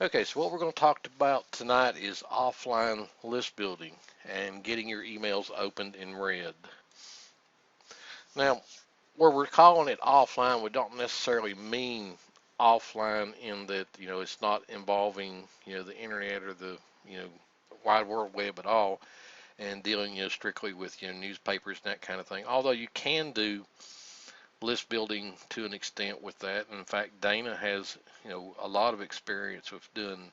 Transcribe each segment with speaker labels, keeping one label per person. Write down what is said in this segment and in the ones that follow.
Speaker 1: Okay, so what we're going to talk about tonight is offline list building and getting your emails opened and read. Now, where we're calling it offline, we don't necessarily mean offline in that, it's not involving, the internet or the, you know, wide world web at all and dealing, strictly with, newspapers and that kind of thing. Although you can do list building to an extent with that. And in fact, Dana has, a lot of experience with doing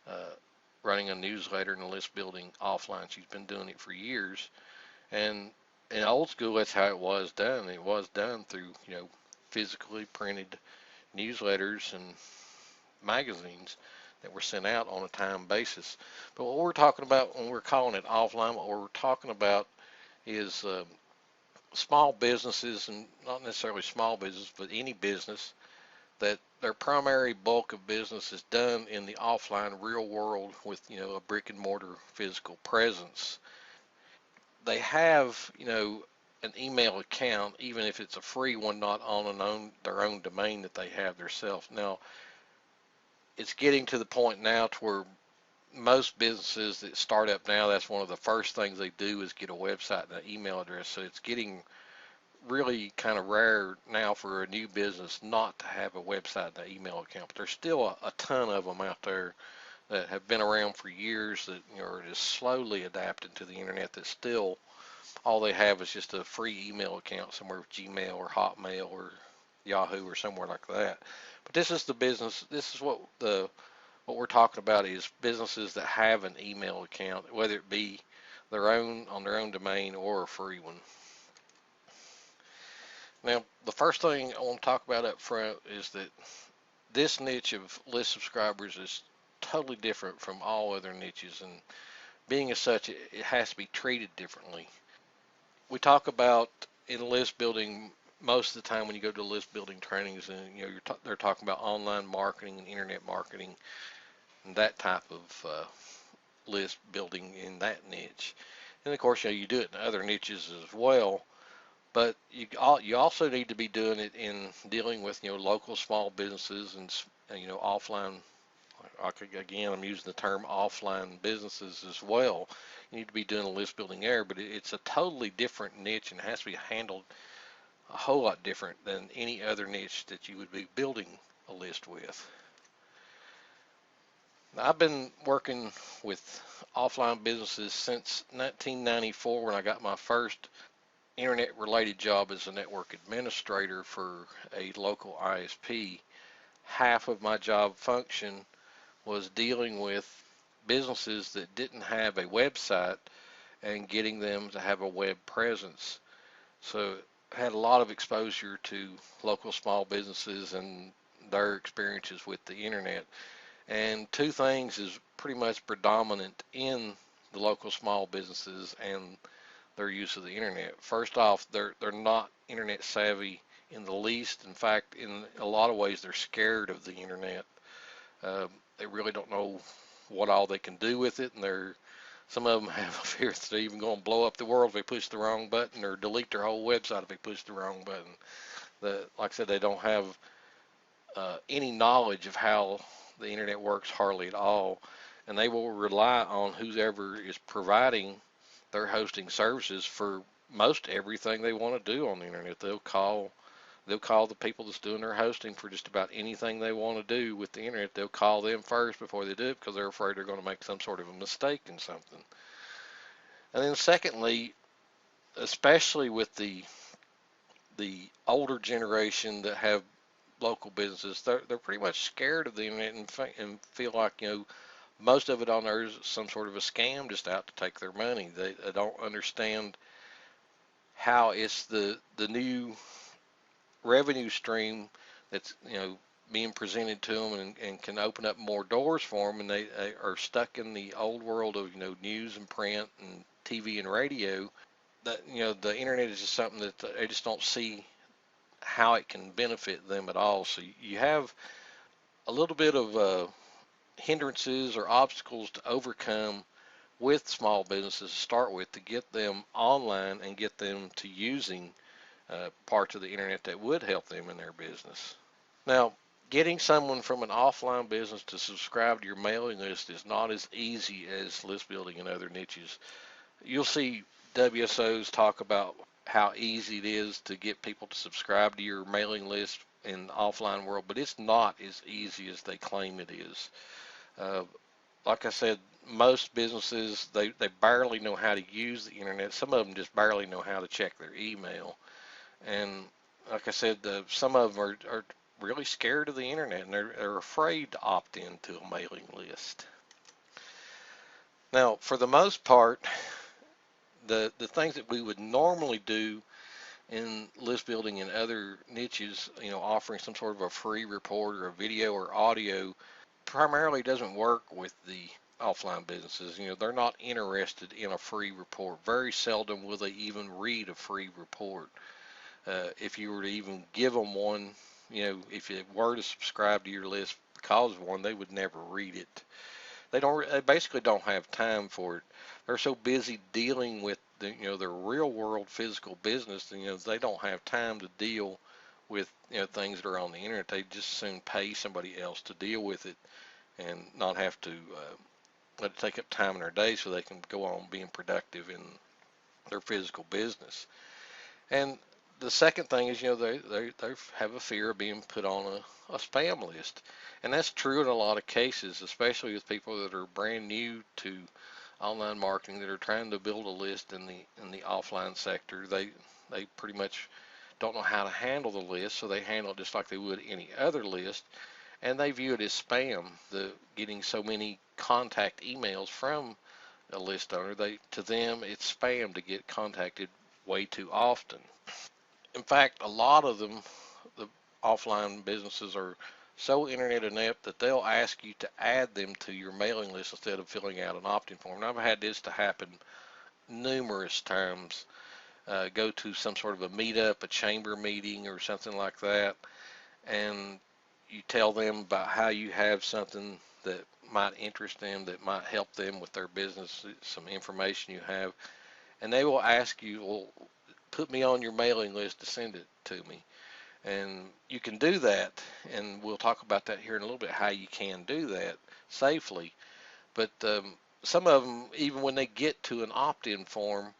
Speaker 1: uh, running a newsletter and a list building offline. She's been doing it for years. And in old school, that's how it was done. It was done through, physically printed newsletters and magazines that were sent out on a time basis. But what we're talking about when we're calling it offline, what we're talking about is small businesses, and not necessarily small business, but any business that their primary bulk of business is done in the offline real world with, a brick and mortar physical presence. They have, an email account, even if it's a free one, not on their own domain that they have themselves. Now, it's getting to the point now to where most businesses that start up now, that's one of the first things they do is get a website and an email address. So it's getting really kind of rare now for a new business not to have a website and an email account. But there's still a ton of them out there that have been around for years that, are just slowly adapting to the internet, that still all they have is just a free email account somewhere with Gmail or Hotmail or Yahoo or somewhere like that. But this is the business. This is what we're talking about is businesses that have an email account, whether it be their own on their own domain or a free one. Now, the first thing I want to talk about up front is that this niche of list subscribers is totally different from all other niches, and being as such, it has to be treated differently. We talk about in list building most of the time when you go to list building trainings, and they're talking about online marketing and internet marketing and that type of list building in that niche. And of course, you do it in other niches as well. But you also need to be doing it in dealing with local small businesses and offline. Again, I'm using the term offline businesses as well. You need to be doing a list building there, but it's a totally different niche and has to be handled a whole lot different than any other niche that you would be building a list with. Now, I've been working with offline businesses since 1994 when I got my first internet related job as a network administrator for a local ISP. Half of my job function was dealing with businesses that didn't have a website and getting them to have a web presence. So I had a lot of exposure to local small businesses and their experiences with the internet. And two things is pretty much predominant in the local small businesses and their use of the internet. First off, they're not internet savvy in the least. In fact, in a lot of ways, they're scared of the internet. They really don't know what all they can do with it, and some of them have a fear that they're even going to blow up the world if they push the wrong button, or delete their whole website if they push the wrong button. Like I said, they don't have any knowledge of how the internet works hardly at all, and they will rely on whoever is providing their hosting services for most everything they want to do on the internet. They'll call the people that's doing their hosting for just about anything they want to do with the internet. They'll call them first before they do it because they're afraid they're going to make some sort of a mistake in something. And then secondly, especially with the older generation that have local businesses, they're pretty much scared of the internet and feel like most of it on there is some sort of a scam just out to take their money. They don't understand how it's the new revenue stream that's being presented to them and can open up more doors for them, and they are stuck in the old world of news and print and TV and radio. That the internet is just something that they just don't see how it can benefit them at all. So you have a little bit of hindrances or obstacles to overcome with small businesses to start with to get them online and get them to using parts of the internet that would help them in their business. Now, Getting someone from an offline business to subscribe to your mailing list is not as easy as list building and other niches. You'll see WSOs talk about how easy it is to get people to subscribe to your mailing list in the offline world, but it's not as easy as they claim it is. Uh, like I said, most businesses, they barely know how to use the internet. Some of them just barely know how to check their email. And like I said, some of them are really scared of the internet, and they're afraid to opt into a mailing list. Now, for the most part, the things that we would normally do in list building and other niches, offering some sort of a free report or a video or audio, primarily doesn't work with the offline businesses. They're not interested in a free report. Very seldom will they even read a free report. If you were to even give them one, if you were to subscribe to your list because of one, they would never read it. They basically don't have time for it. They're so busy dealing with their real world physical business, they don't have time to deal with things that are on the internet. They just soon pay somebody else to deal with it and not have to let it take up time in their day so they can go on being productive in their physical business. And the second thing is, they have a fear of being put on a spam list. And that's true in a lot of cases, especially with people that are brand new to online marketing that are trying to build a list in the offline sector. They pretty much don't know how to handle the list, so they handle it just like they would any other list, and they view it as spam. The getting so many contact emails from a list owner, to them it's spam to get contacted way too often. In fact, a lot of them, the offline businesses, are so internet inept that they'll ask you to add them to your mailing list instead of filling out an opt-in form. And I've had this to happen numerous times. Go to some sort of a meetup, a chamber meeting, or something like that, and you tell them about how you have something that might interest them, that might help them with their business, some information you have, and they will ask you, well, put me on your mailing list to send it to me. And you can do that, and we'll talk about that here in a little bit, how you can do that safely. But some of them, even when they get to an opt-in form,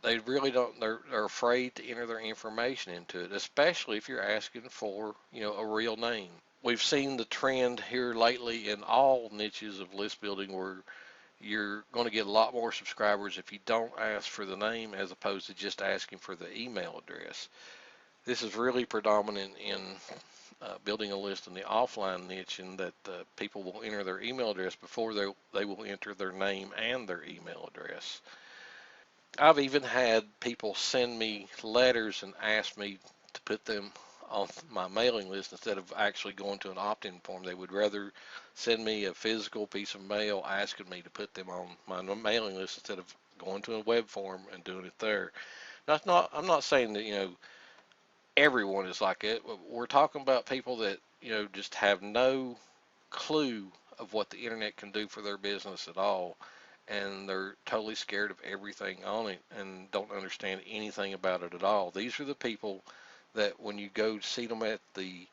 Speaker 1: they really don't, they're afraid to enter their information into it, especially if you're asking for, a real name. We've seen the trend here lately in all niches of list building where you're going to get a lot more subscribers if you don't ask for the name as opposed to just asking for the email address. This is really predominant in building a list in the offline niche, in that people will enter their email address before they will enter their name and their email address. I've even had people send me letters and ask me to put them on my mailing list instead of actually going to an opt-in form. They would rather send me a physical piece of mail asking me to put them on my mailing list instead of going to a web form and doing it there. That's not, I'm not saying that, everyone is like it. We're talking about people that, just have no clue of what the internet can do for their business at all, and they're totally scared of everything on it and don't understand anything about it at all. These are the people that when you go see them at the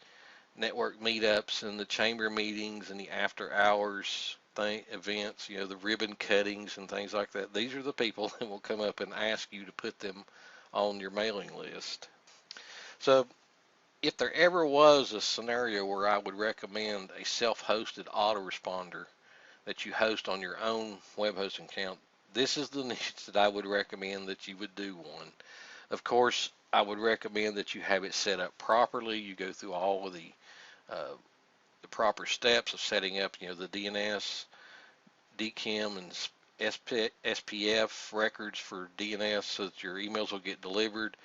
Speaker 1: network meetups and the chamber meetings and the after hours events, the ribbon cuttings and things like that, these are the people that will come up and ask you to put them on your mailing list. So if there ever was a scenario where I would recommend a self-hosted autoresponder that you host on your own web hosting account, this is the niche that I would recommend that you would do one. Of course, I would recommend that you have it set up properly. You go through all of the proper steps of setting up, the DNS, DKIM, and SPF records for DNS so that your emails will get delivered,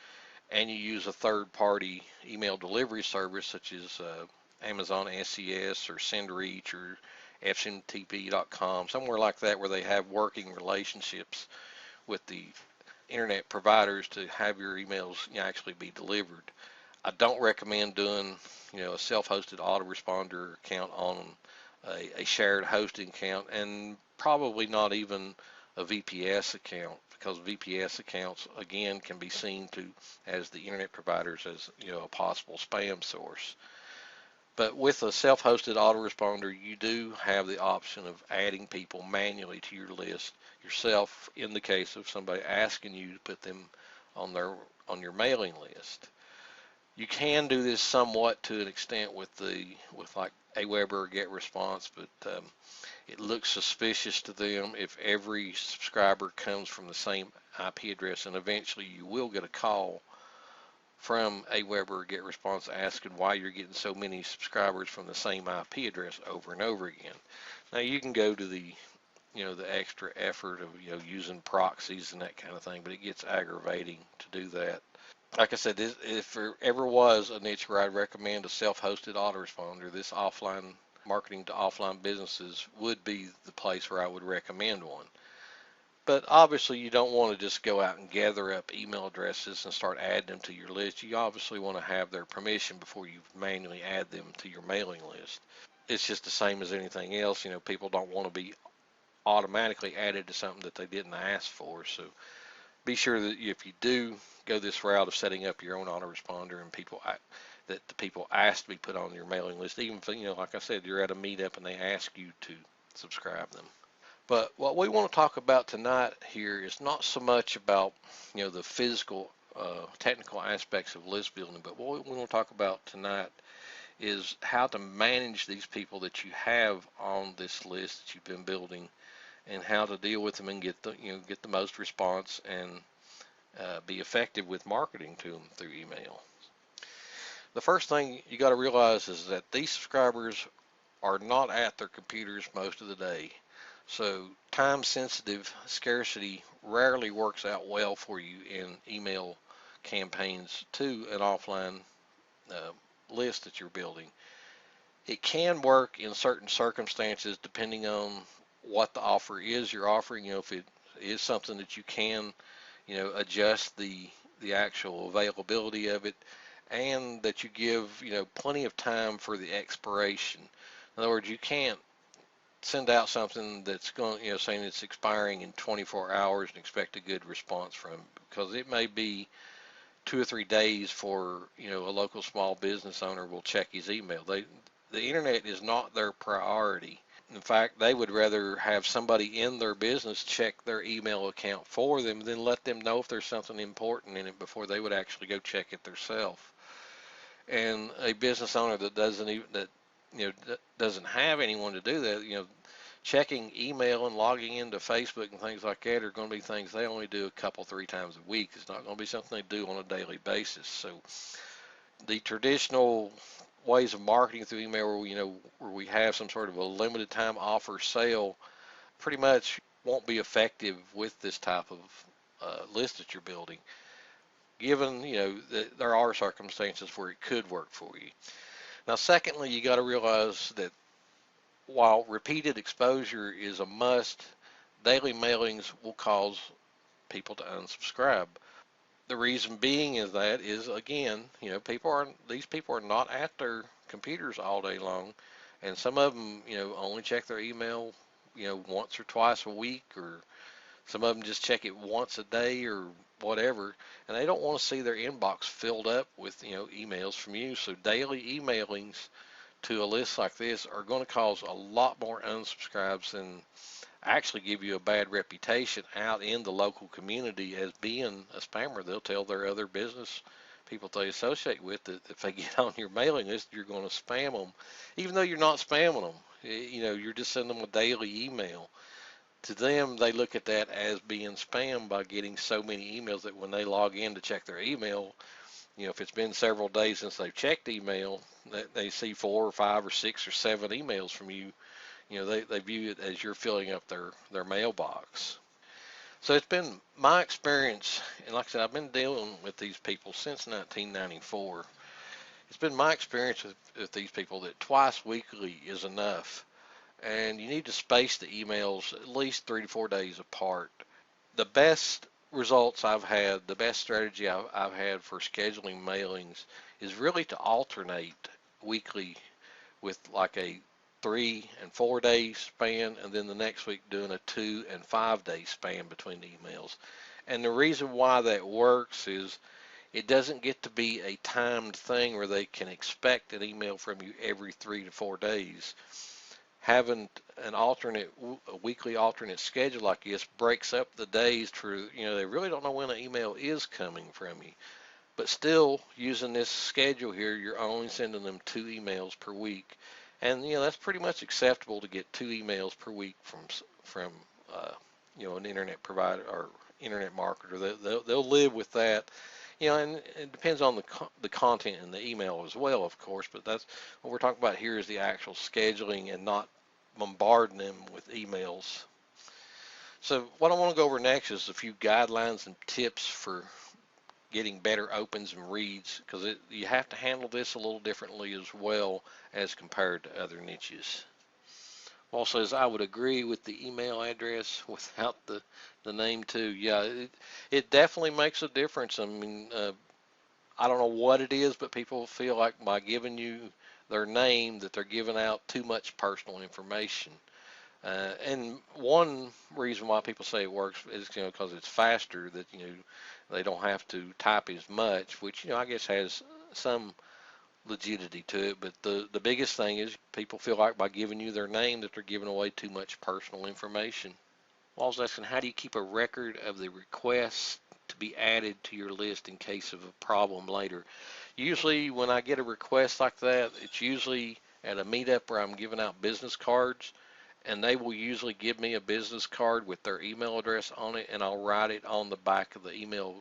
Speaker 1: and you use a third-party email delivery service such as Amazon SES or SendReach or fcmtp.com, somewhere like that, where they have working relationships with the internet providers to have your emails actually be delivered. I don't recommend doing a self-hosted autoresponder account on a shared hosting account, and probably not even a VPS account, because VPS accounts again can be seen to as the internet providers as a possible spam source. But with a self-hosted autoresponder, you do have the option of adding people manually to your list yourself in the case of somebody asking you to put them on their on your mailing list. You can do this somewhat to an extent with like Aweber or GetResponse, but it looks suspicious to them if every subscriber comes from the same IP address, and eventually you will get a call from Aweber or GetResponse asking why you're getting so many subscribers from the same IP address over and over again. Now you can go to the the extra effort of using proxies and that kind of thing, but it gets aggravating to do that. Like I said, if there ever was a niche where I'd recommend a self-hosted autoresponder, this offline marketing to offline businesses would be the place where I would recommend one. But obviously, you don't want to just go out and gather up email addresses and start adding them to your list. You obviously want to have their permission before you manually add them to your mailing list. It's just the same as anything else. People don't want to be automatically added to something that they didn't ask for. So be sure that if you do go this route of setting up your own autoresponder and that the people ask to be put on your mailing list, even if, like I said, you're at a meetup and they ask you to subscribe them. But what we want to talk about tonight here is not so much about, the physical, technical aspects of list building, but what we want to talk about tonight is how to manage these people that you have on this list that you've been building, and how to deal with them and get the most response and be effective with marketing to them through email. The first thing you got to realize is that these subscribers are not at their computers most of the day. So time-sensitive scarcity rarely works out well for you in email campaigns to an offline list that you're building. It can work in certain circumstances depending on what the offer is you're offering. If it is something that you can, adjust the actual availability of it, and that you give, plenty of time for the expiration. In other words, you can't send out something that's going, saying it's expiring in 24 hours and expect a good response from it, because it may be 2 or 3 days for, a local small business owner will check his email. The internet is not their priority. In fact, they would rather have somebody in their business check their email account for them than let them know if there's something important in it before they would actually go check it themselves. And a business owner that doesn't have anyone to do that, checking email and logging into Facebook and things like that are going to be things they only do a couple, 3 times a week. It's not going to be something they do on a daily basis. So the traditional ways of marketing through email where we have some sort of a limited time offer sale pretty much won't be effective with this type of list that you're building, given that there are circumstances where it could work for you. Now secondly, you got to realize that while repeated exposure is a must, daily mailings will cause people to unsubscribe. The reason being is again, these people are not at their computers all day long, and some of them, only check their email, once or twice a week, or some of them just check it once a day or whatever, and they don't want to see their inbox filled up with, emails from you. So daily emailings to a list like this are going to cause a lot more unsubscribes and actually give you a bad reputation out in the local community as being a spammer. They'll tell their other business people they associate with that if they get on your mailing list, you're going to spam them, even though you're not spamming them. You're just sending them a daily email. To them, they look at that as being spam by getting so many emails that when they log in to check their email, if it's been several days since they've checked email, they see 4 or 5 or 6 or 7 emails from you. They view it as you're filling up their mailbox. So it's been my experience, and like I said, I've been dealing with these people since 1994. It's been my experience with these people that twice weekly is enough, and you need to space the emails at least 3 to 4 days apart. The best results I've had, the best strategy I've had for scheduling mailings is really to alternate weekly with like a 3 and 4 day span, and then the next week doing a 2 and 5 day span between the emails. And the reason why that works is it doesn't get to be a timed thing where they can expect an email from you every 3 to 4 days. Having a weekly alternate schedule like this breaks up the days to, they really don't know when an email is coming from you. But still, using this schedule here, you're only sending them 2 emails per week, and that's pretty much acceptable to get 2 emails per week from uh, an internet provider or internet marketer. They'll live with that. And it depends on the content in the email as well, of course. But that's what we're talking about here, is the actual scheduling and not bombarding them with emails. So what I want to go over next is a few guidelines and tips for getting better opens and reads, because you have to handle this a little differently as well as compared to other niches. Paul says, I would agree with the email address without the name too. Yeah, it definitely makes a difference. I mean, I don't know what it is, but people feel like by giving you their name that they're giving out too much personal information. And one reason why people say it works is, because it's faster, that, they don't have to type as much, which, I guess has some legitimacy to it. But the biggest thing is people feel like by giving you their name that they're giving away too much personal information. Wall's asking, how do you keep a record of the requests to be added to your list in case of a problem later? Usually when I get a request like that, it's usually at a meetup where I'm giving out business cards, and they will usually give me a business card with their email address on it, and I'll write it on the back of the email,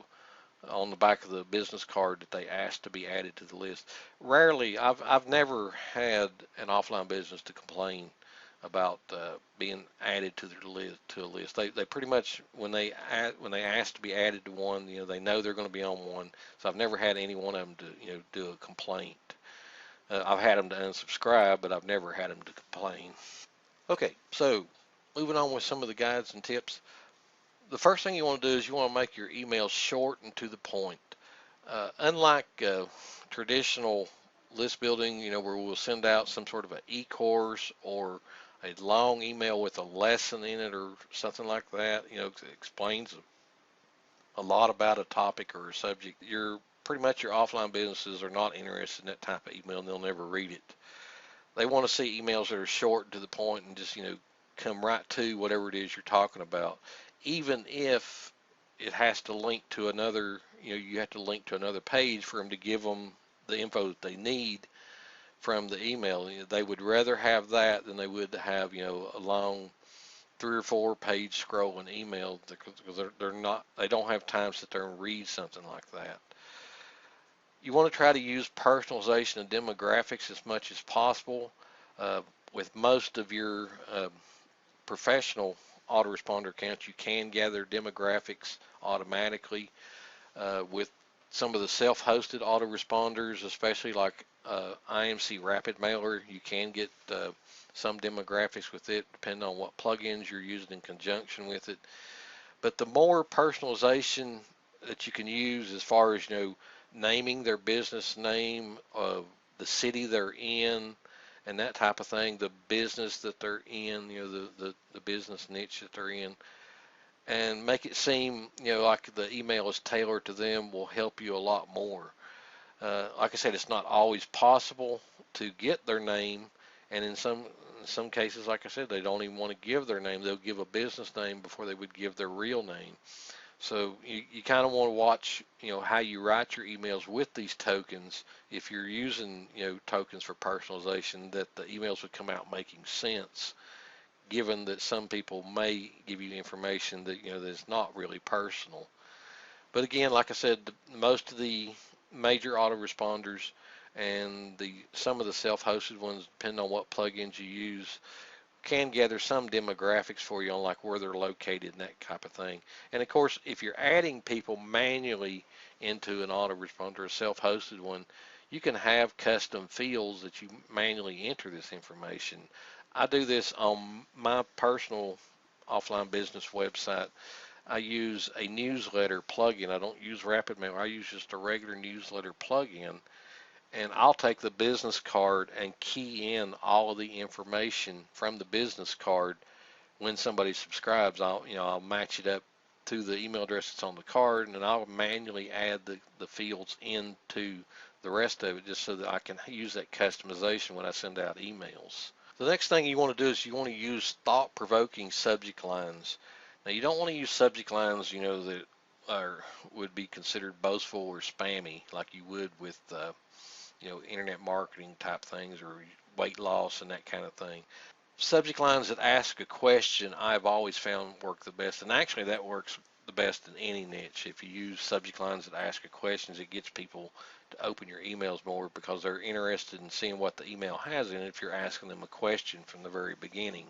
Speaker 1: on the back of the business card, that they asked to be added to the list. Rarely, I've never had an offline business to complain about being added to their list, to a list. They pretty much, when they ask to be added to one, they know they're going to be on one. So I've never had any one of them to do a complaint. I've had them to unsubscribe, but I've never had them to complain. Okay, so moving on with some of the guides and tips. The first thing you want to do is you want to make your emails short and to the point. Unlike traditional list building, where we'll send out some sort of an e-course or a long email with a lesson in it or something like that, that explains a lot about a topic or a subject, pretty much your offline businesses are not interested in that type of email, and they'll never read it. They want to see emails that are short and to the point and just, come right to whatever it is you're talking about. Even if it has to link to another, you have to link to another page for them to give them the info that they need from the email. They would rather have that than they would have, a long 3 or 4 page scrolling email, because they don't have time to sit there and read something like that. You want to try to use personalization and demographics as much as possible. With most of your professional autoresponder accounts, you can gather demographics automatically. With some of the self-hosted autoresponders, especially like IMC Rapid Mailer, you can get some demographics with it, depending on what plugins you're using in conjunction with it. But the more personalization that you can use, as far as, naming their business name, the city they're in, and that type of thing, the business that they're in, the business niche that they're in, and make it seem, like the email is tailored to them, will help you a lot more. Like I said, it's not always possible to get their name, and in some cases, like I said, they don't even want to give their name. They'll give a business name before they would give their real name. So you kind of want to watch, how you write your emails with these tokens. If you're using, tokens for personalization, that the emails would come out making sense, given that some people may give you information that, that's not really personal. But again, like I said, most of the major autoresponders and some of the self-hosted ones, depending on what plugins you use, can gather some demographics for you on like where they're located and that type of thing. And of course, if you're adding people manually into an autoresponder, a self-hosted one, you can have custom fields that you manually enter this information. I do this on my personal offline business website. I use a newsletter plugin. I don't use RapidMail. I use just a regular newsletter plugin, and I'll take the business card and key in all of the information from the business card. When somebody subscribes, I'll match it up to the email address that's on the card, and then I'll manually add the fields into the rest of it just so that I can use that customization when I send out emails. The next thing you want to do is you want to use thought-provoking subject lines. Now, you don't want to use subject lines, that would be considered boastful or spammy, like you would with, internet marketing type things or weight loss and that kind of thing. Subject lines that ask a question I've always found work the best, and actually that works the best in any niche. If you use subject lines that ask a questions, it gets people to open your emails more because they're interested in seeing what the email has in it if you're asking them a question from the very beginning.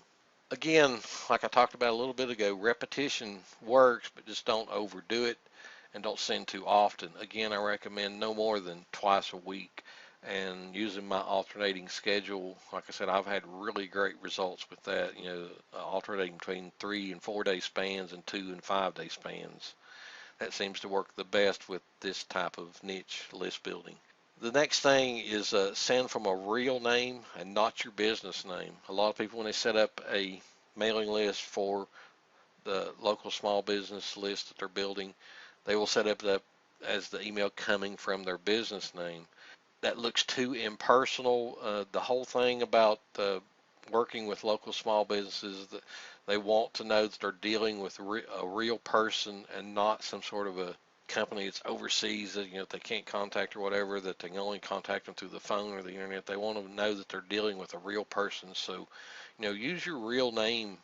Speaker 1: Again, like I talked about a little bit ago, repetition works, but just don't overdo it and don't send too often. Again, I recommend no more than twice a week. And using my alternating schedule, like I said, I've had really great results with that, alternating between 3 and 4 day spans and 2 and 5 day spans. That seems to work the best with this type of niche list building. The next thing is send from a real name and not your business name. A lot of people, when they set up a mailing list for the local small business list that they're building, they will set up that as the email coming from their business name. That looks too impersonal. The whole thing about working with local small businesses, that they want to know that they're dealing with a real person and not some sort of a company that's overseas that they can't contact or whatever, that they can only contact them through the phone or the internet. They want to know that they're dealing with a real person. So use your real name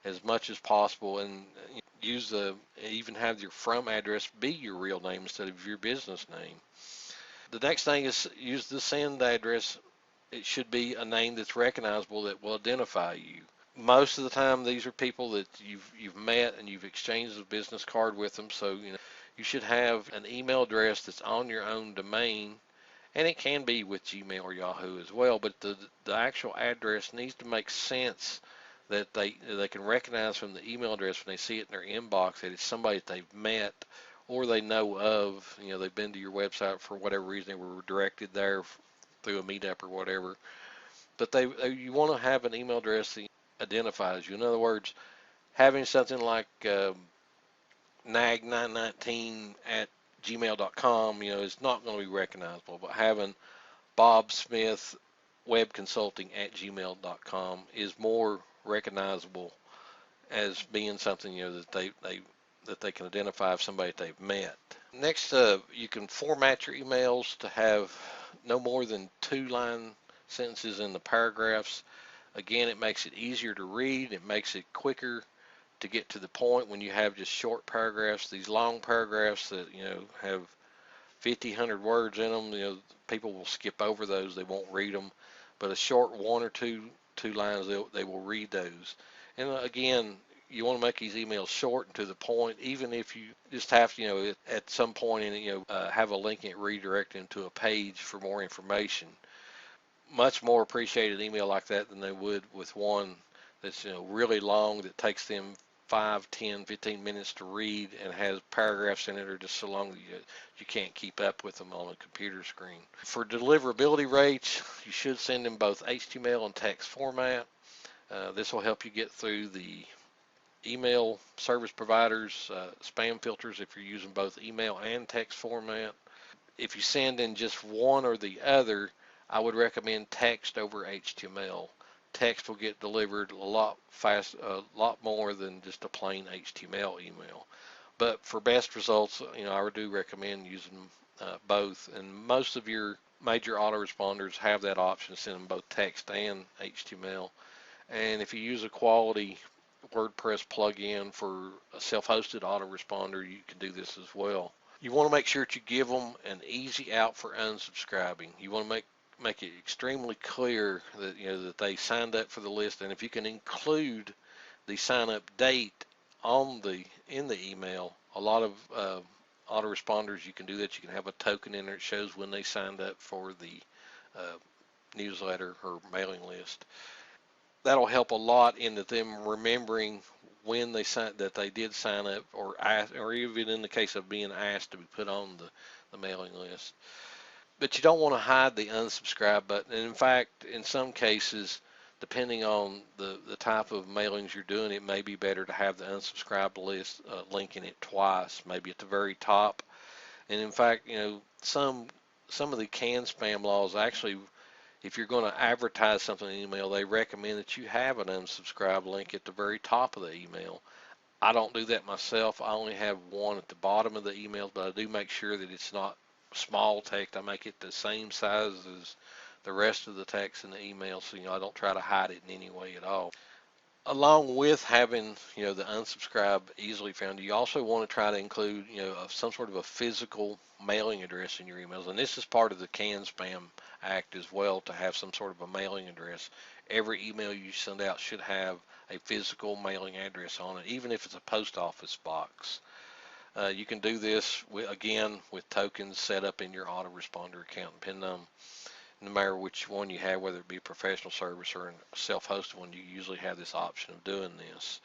Speaker 1: as much as possible, and even have your from address be your real name instead of your business name. The next thing is use the send address. It should be a name that's recognizable that will identify you. Most of the time, these are people that you've met and you've exchanged a business card with them. So you should have an email address that's on your own domain, and it can be with Gmail or Yahoo as well. But the actual address needs to make sense, that they can recognize from the email address when they see it in their inbox that it's somebody that they've met or they know of. They've been to your website for whatever reason, they were directed there through a meetup or whatever. But you want to have an email address that identifies you. In other words, having something like nag919 at gmail.com, is not going to be recognizable. But having Bob Smith Web Consulting at gmail.com is more recognizable as being something that they can identify if somebody they've met. Next, you can format your emails to have no more than 2-line sentences in the paragraphs. Again, it makes it easier to read. It makes it quicker to get to the point when you have just short paragraphs. These long paragraphs that have 50, 100 words in them, people will skip over those. They won't read them. But a short 1 or 2 lines, they will read those. And again, you want to make these emails short and to the point, even if you just have to, at some point in it, have a link and redirect them to a page for more information. Much more appreciated email like that than they would with one that's really long, that takes them 5, 10, 15 minutes to read and has paragraphs in it or just so long that you can't keep up with them on a computer screen. For deliverability rates, you should send in both HTML and text format. This will help you get through the email service providers spam filters if you're using both email and text format. If you send in just one or the other, I would recommend text over HTML. Text will get delivered a lot more than just a plain HTML email. But for best results, I do recommend using both. And most of your major autoresponders have that option to send them both text and HTML. And if you use a quality WordPress plugin for a self-hosted autoresponder, you can do this as well. You want to make sure that you give them an easy out for unsubscribing. You want to make it extremely clear that that they signed up for the list, and if you can include the sign up date in the email, a lot of autoresponders, you can do that. You can have a token in there that shows when they signed up for the newsletter or mailing list. That'll help a lot into them remembering when that they did sign up, or even in the case of being asked to be put on the mailing list. But you don't want to hide the unsubscribe button. And in fact, in some cases, depending on the type of mailings you're doing, it may be better to have the unsubscribe list link in it twice, maybe at the very top. And in fact, some of the canned spam laws actually, if you're going to advertise something in email, they recommend that you have an unsubscribe link at the very top of the email. I don't do that myself. I only have one at the bottom of the email, but I do make sure that it's not small text. I make it the same size as the rest of the text in the email, so I don't try to hide it in any way at all. Along with having the unsubscribe easily found, you also want to try to include some sort of a physical mailing address in your emails, and this is part of the Can Spam Act as well, to have some sort of a mailing address. Every email you send out should have a physical mailing address on it, even if it's a post office box. You can do this again with tokens set up in your autoresponder account and pin them. No matter which one you have, whether it be professional service or a self-hosted one, you usually have this option of doing this.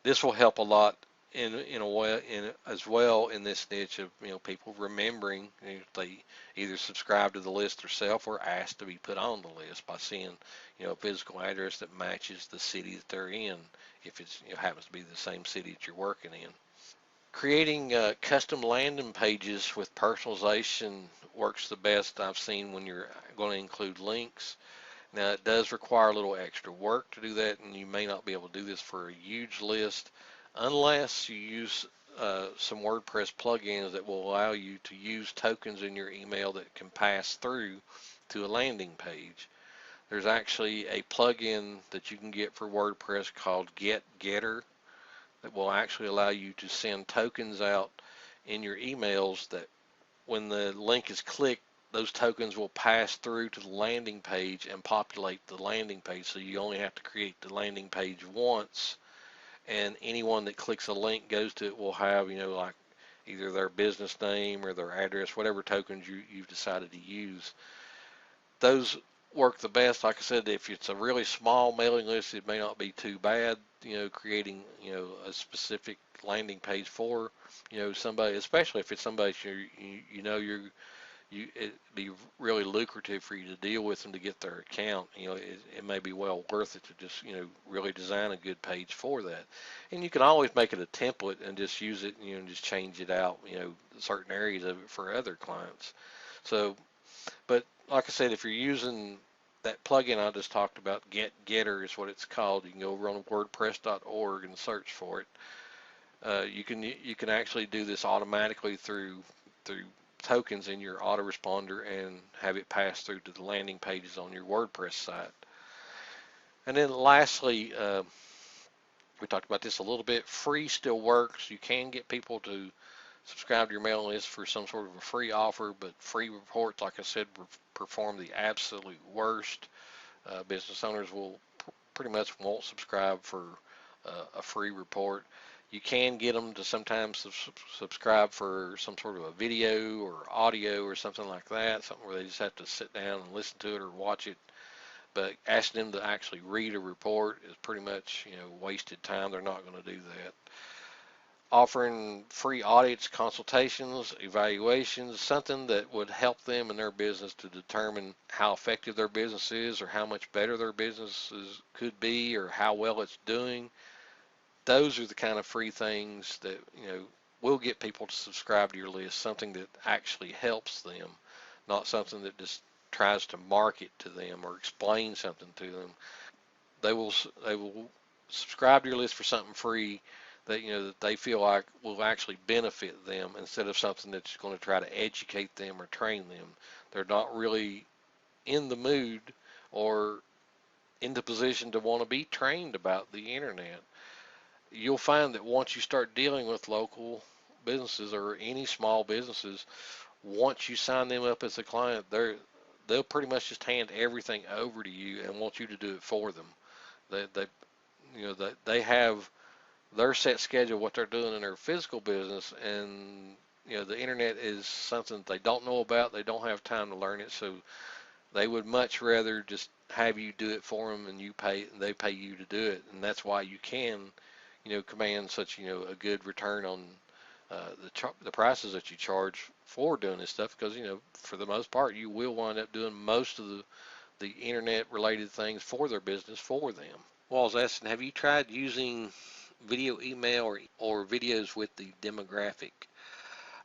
Speaker 1: This will help a lot in a way, as well, in this niche of people remembering if they either subscribe to the list themselves or ask to be put on the list by seeing a physical address that matches the city that they're in, if it's happens to be the same city that you're working in. Creating custom landing pages with personalization works the best I've seen when you're going to include links. Now, it does require a little extra work to do that, and you may not be able to do this for a huge list unless you use some WordPress plugins that will allow you to use tokens in your email that can pass through to a landing page. There's actually a plugin that you can get for WordPress called Getter that will actually allow you to send tokens out in your emails that when the link is clicked, those tokens will pass through to the landing page and populate the landing page. So you only have to create the landing page once, and anyone that clicks a link goes to it will have, like either their business name or their address, whatever tokens you've decided to use. Those work the best. Like I said, if it's a really small mailing list, it may not be too bad, creating, a specific landing page for, somebody, especially if it's somebody it'd be really lucrative for you to deal with them to get their account. It may be well worth it to just, really design a good page for that. And you can always make it a template and just use it, and just change it out, certain areas of it for other clients. So, but like I said, if you're using that plugin I just talked about, Getter is what it's called. You can go over on WordPress.org and search for it. You can actually do this automatically through tokens in your autoresponder and have it pass through to the landing pages on your WordPress site. And then lastly, we talked about this a little bit. Free still works. You can get people to subscribe to your mailing list for some sort of a free offer, but free reports, like I said, perform the absolute worst. Business owners will pretty much won't subscribe for a free report. You can get them to sometimes subscribe for some sort of a video or audio or something like that, something where they just have to sit down and listen to it or watch it. But asking them to actually read a report is pretty much, wasted time. They're not going to do that. Offering free audits, consultations, evaluations, something that would help them in their business to determine how effective their business is or how much better their business could be or how well it's doing. Those are the kind of free things that, will get people to subscribe to your list, something that actually helps them, not something that just tries to market to them or explain something to them. They will subscribe to your list for something free that that they feel like will actually benefit them, instead of something that's going to try to educate them or train them. They're not really in the mood or in the position to want to be trained about the internet. You'll find that once you start dealing with local businesses or any small businesses, once you sign them up as a client, they'll pretty much just hand everything over to you and want you to do it for them. They have their set schedule, what they're doing in their physical business, and the internet is something that they don't know about. They don't have time to learn it, so they would much rather just have you do it for them, and they pay you to do it, and that's why you can command such a good return on the prices that you charge for doing this stuff, because for the most part you will wind up doing most of the internet related things for their business for them. Well, I was asking, have you tried using video email or videos with the demographic?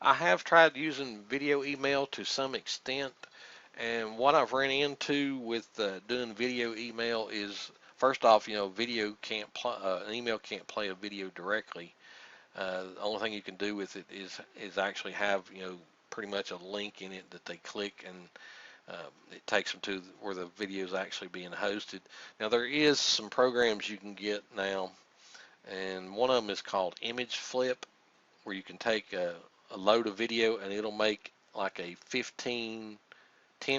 Speaker 1: I have tried using video email to some extent, and what I've ran into with doing video email is, first off, video can't an email can't play a video directly. The only thing you can do with it is actually have pretty much a link in it that they click, and it takes them to where the video is actually being hosted. Now there is some programs you can get now, and one of them is called Image Flip, where you can take a load of video and it'll make like a 10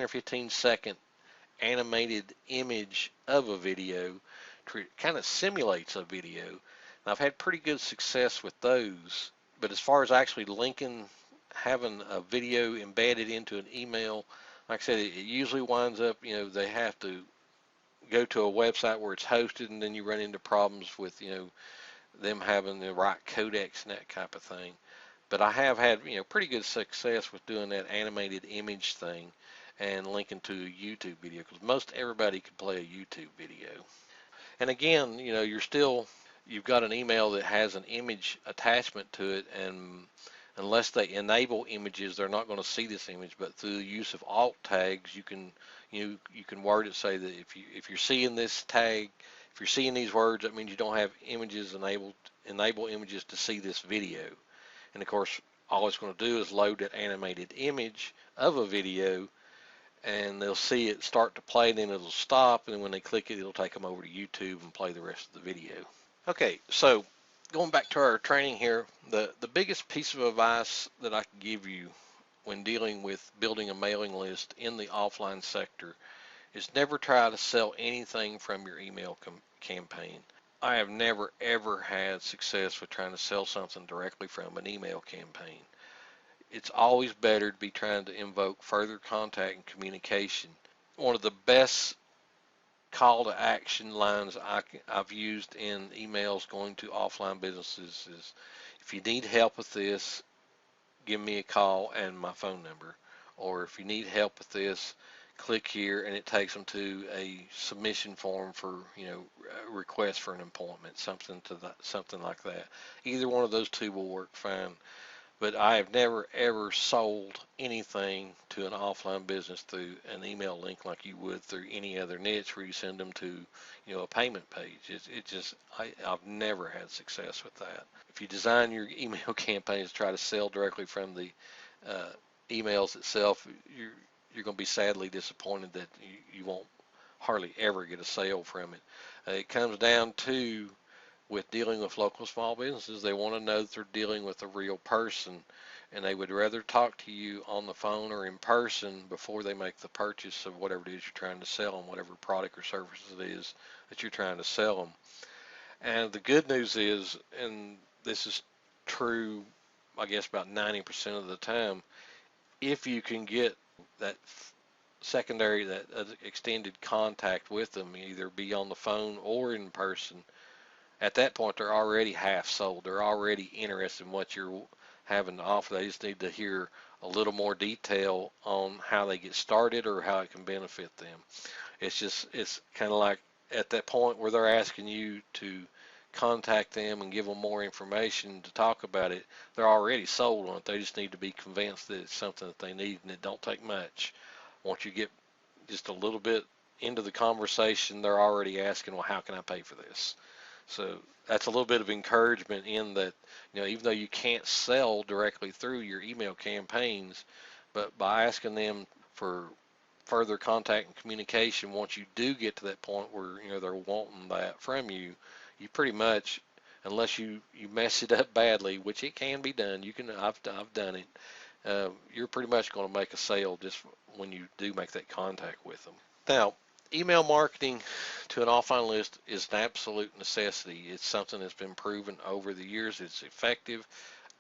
Speaker 1: or 15 second animated image of a video. Kind of simulates a video. And I've had pretty good success with those, but as far as actually linking, having a video embedded into an email, like I said, it usually winds up, they have to go to a website where it's hosted, and then you run into problems with, them having the right codecs and that type of thing. But I have had, pretty good success with doing that animated image thing and linking to a YouTube video, because most everybody can play a YouTube video. And again, you've got an email that has an image attachment to it, and unless they enable images, they're not going to see this image. But through the use of alt tags, you can word it, say that if you're seeing this tag, if you're seeing these words, that means you don't have images enable images to see this video. And of course, all it's going to do is load that animated image of a video, and they'll see it start to play, and then it'll stop, and then when they click it, it'll take them over to YouTube and play the rest of the video. Okay, so going back to our training here, the biggest piece of advice that I can give you when dealing with building a mailing list in the offline sector is never try to sell anything from your email campaign. I have never ever had success with trying to sell something directly from an email campaign. It's always better to be trying to invoke further contact and communication. One of the best call to action lines I've used in emails going to offline businesses is, if you need help with this, give me a call and my phone number. Or if you need help with this, click here, and it takes them to a submission form for, a request for an appointment, something like that. Either one of those two will work fine. But I have never ever sold anything to an offline business through an email link like you would through any other niche where you send them to, a payment page. I've never had success with that. If you design your email campaigns to try to sell directly from the emails itself, you're going to be sadly disappointed that you won't hardly ever get a sale from it. It comes down to, with dealing with local small businesses, they want to know that they're dealing with a real person, and they would rather talk to you on the phone or in person before they make the purchase of whatever it is you're trying to sell them, whatever product or service it is that you're trying to sell them. And the good news is, and this is true, I guess about 90% of the time, if you can get that secondary, that extended contact with them, either be on the phone or in person, at that point they're already half sold. They're already interested in what you're having to offer. They just need to hear a little more detail on how they get started or how it can benefit them. It's kind of like at that point where they're asking you to contact them and give them more information to talk about it, they're already sold on it. They just need to be convinced that it's something that they need, and it don't take much. Once you get just a little bit into the conversation, they're already asking, well, how can I pay for this? So that's a little bit of encouragement in that, even though you can't sell directly through your email campaigns, but by asking them for further contact and communication, once you do get to that point where, they're wanting that from you, you pretty much, unless you mess it up badly, which it can be done, I've done it, you're pretty much going to make a sale just when you do make that contact with them. Now, email marketing to an offline list is an absolute necessity. It's something that's been proven over the years. It's effective.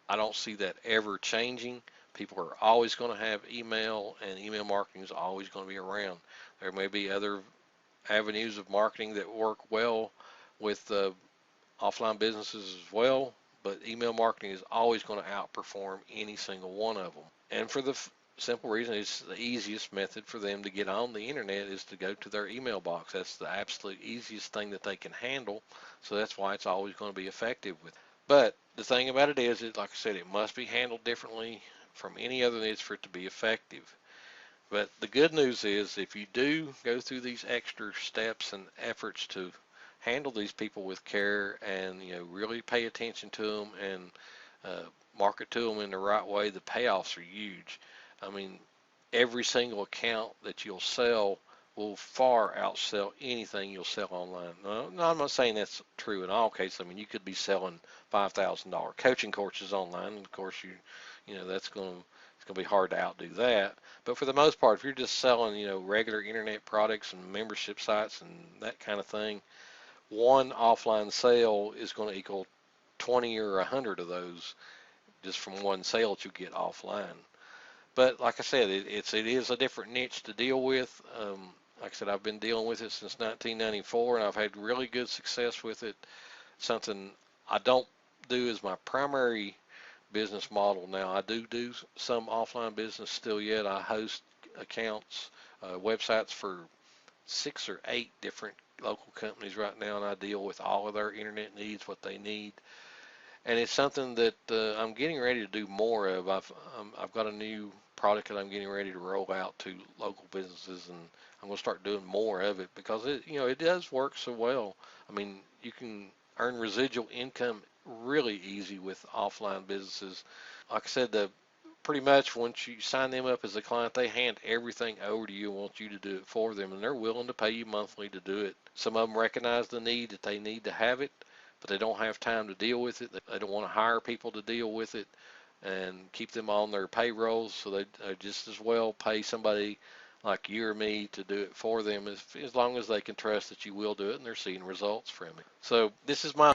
Speaker 1: I don't see that ever changing. People are always going to have email, and email marketing is always going to be around. There may be other avenues of marketing that work well with offline businesses as well, but email marketing is always going to outperform any single one of them. And for the simple reason is the easiest method for them to get on the internet is to go to their email box. That's the absolute easiest thing that they can handle. So that's why it's always going to be effective with. But the thing about it is, like I said, it must be handled differently from any other needs for it to be effective. But the good news is if you do go through these extra steps and efforts to handle these people with care and really pay attention to them and uh, market to them in the right way, the payoffs are huge. I mean, every single account that you'll sell will far outsell anything you'll sell online. No, I'm not saying that's true in all cases. I mean, you could be selling $5,000 coaching courses online, and of course that's it's going to be hard to outdo that. But for the most part, if you're just selling, regular internet products and membership sites and that kind of thing, one offline sale is going to equal 20 or 100 of those just from one sale that you get offline. But like I said, it is a different niche to deal with. Like I said, I've been dealing with it since 1994, and I've had really good success with it. Something I don't do as my primary business model now. I do some offline business still yet. I host accounts, websites for 6 or 8 different local companies right now, and I deal with all of their internet needs, what they need. And it's something that I'm getting ready to do more of. I've got a new product that I'm getting ready to roll out to local businesses, and I'm going to start doing more of it because it does work so well. I mean, you can earn residual income really easy with offline businesses. Like I said, pretty much once you sign them up as a client, they hand everything over to you and want you to do it for them, and they're willing to pay you monthly to do it. Some of them recognize the need that they need to have it, but they don't have time to deal with it. They don't want to hire people to deal with it and keep them on their payrolls, so they just as well pay somebody like you or me to do it for them as long as they can trust that you will do it and they're seeing results from it. So this is my